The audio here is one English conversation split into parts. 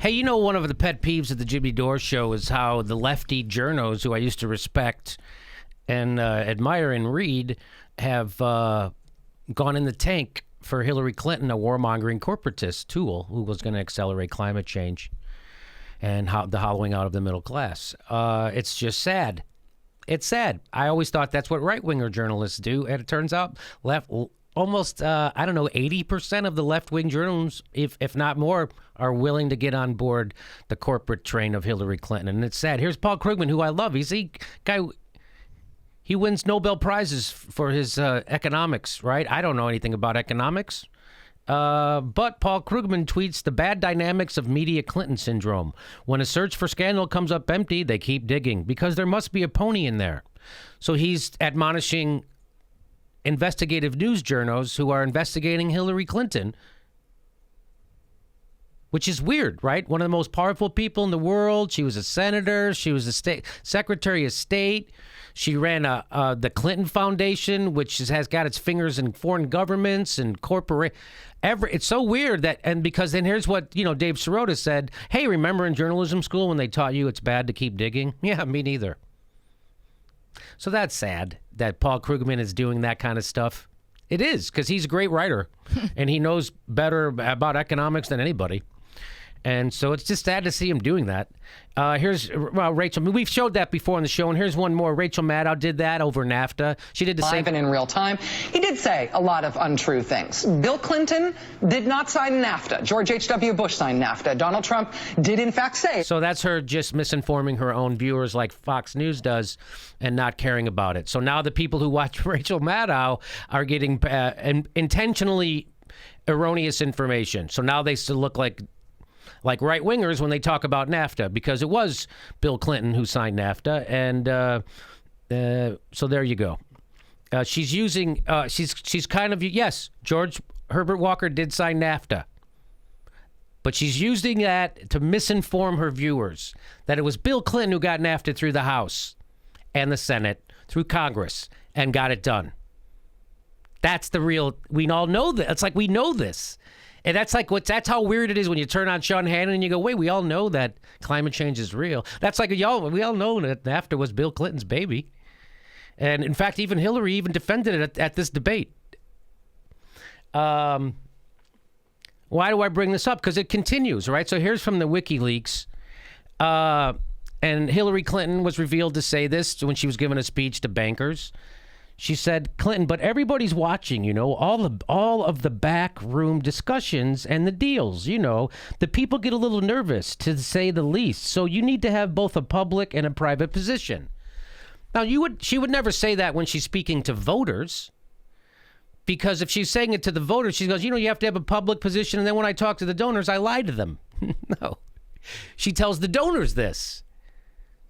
Hey, you know, one of the pet peeves of the Jimmy Dore show is how the lefty journos, who I used to respect and admire and read, have gone in the tank for Hillary Clinton, a warmongering corporatist tool who was going to accelerate climate change and the hollowing out of the middle class. It's just sad. It's sad. I always thought that's what right-winger journalists do, and it turns out almost 80% of the left-wing journals, if not more, are willing to get on board the corporate train of Hillary Clinton, and it's sad. Here's Paul Krugman, who I love. He's a guy. He wins Nobel Prizes for his economics, right? I don't know anything about economics. But Paul Krugman tweets, the bad dynamics of media Clinton syndrome. When a search for scandal comes up empty, they keep digging because there must be a pony in there. So he's admonishing investigative news journos who are investigating Hillary Clinton, which is weird, right? One of the most powerful people in the world. She was a senator. She was a state secretary of state. She ran the Clinton Foundation, which has got its fingers in foreign governments and corporate. It's so weird that, and because then here's what, Dave Sirota said, hey, remember in journalism school when they taught you it's bad to keep digging? Yeah, me neither. So that's sad that Paul Krugman is doing that kind of stuff. It is, because he's a great writer and he knows better about economics than anybody. And so it's just sad to see him doing that. Here's Rachel. We've showed that before on the show, and here's one more. Rachel Maddow did that over NAFTA. She did the same. Live and in real time. He did say a lot of untrue things. Bill Clinton did not sign NAFTA. George H.W. Bush signed NAFTA. Donald Trump did, in fact, say. So that's her just misinforming her own viewers like Fox News does and not caring about it. So now the people who watch Rachel Maddow are getting intentionally erroneous information. So now they still look like right-wingers when they talk about NAFTA, because it was Bill Clinton who signed NAFTA, and so there you go. She's using, she's kind of, yes, George Herbert Walker did sign NAFTA, but she's using that to misinform her viewers, that it was Bill Clinton who got NAFTA through the House and the Senate, through Congress, and got it done. That's the real, we all know that. It's like we know this. And that's that's how weird it is when you turn on Sean Hannon and you go, wait, we all know that climate change is real. That's like, we all know that NAFTA was Bill Clinton's baby. And in fact, even Hillary even defended it at this debate. Why do I bring this up? Because it continues, right? So here's from the WikiLeaks. And Hillary Clinton was revealed to say this when she was giving a speech to bankers. She said, Clinton, but everybody's watching, all of the backroom discussions and the deals, the people get a little nervous, to say the least. So you need to have both a public and a private position. Now, she would never say that when she's speaking to voters, because if she's saying it to the voters, she goes, you have to have a public position. And then when I talk to the donors, I lie to them. No, she tells the donors this.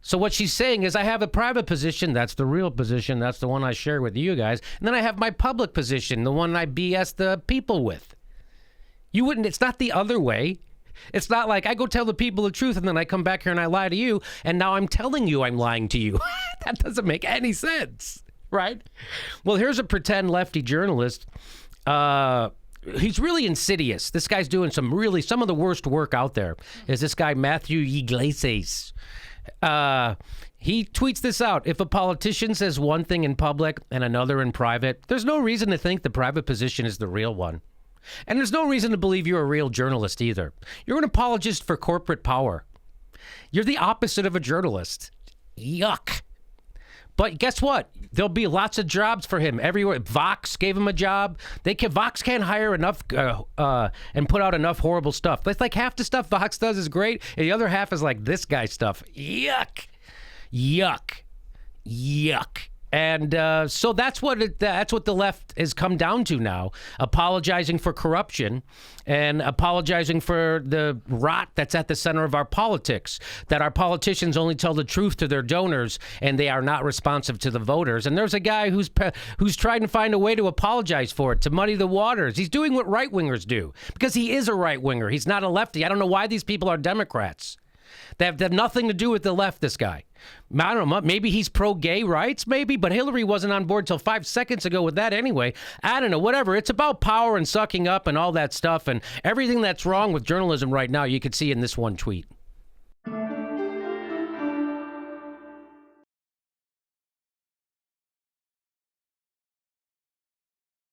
So what she's saying is, I have a private position. That's the real position. That's the one I share with you guys. And then I have my public position, the one I BS the people with. It's not the other way. It's not like I go tell the people the truth and then I come back here and I lie to you. And now I'm telling you I'm lying to you. That doesn't make any sense, right? Well, here's a pretend lefty journalist. He's really insidious. This guy's doing some of the worst work out there. Is this guy, Matthew Iglesias. He tweets this out. If a politician says one thing in public and another in private, there's no reason to think the private position is the real one. And there's no reason to believe you're a real journalist either. You're an apologist for corporate power. You're the opposite of a journalist. Yuck. But guess what? There'll be lots of jobs for him everywhere. Vox gave him a job. Vox can't hire enough and put out enough horrible stuff. That's like half the stuff Vox does is great, and the other half is like this guy's stuff. Yuck, yuck, yuck. And so that's what the left has come down to now, apologizing for corruption and apologizing for the rot that's at the center of our politics, that our politicians only tell the truth to their donors and they are not responsive to the voters. And there's a guy who's trying to find a way to apologize for it, to muddy the waters. He's doing what right-wingers do because he is a right-winger. He's not a lefty. I don't know why these people are Democrats. that have nothing to do with the left, this guy. I don't know, maybe he's pro-gay rights, maybe, but Hillary wasn't on board till 5 seconds ago with that anyway. I don't know, whatever. It's about power and sucking up and all that stuff, and everything that's wrong with journalism right now you could see in this one tweet.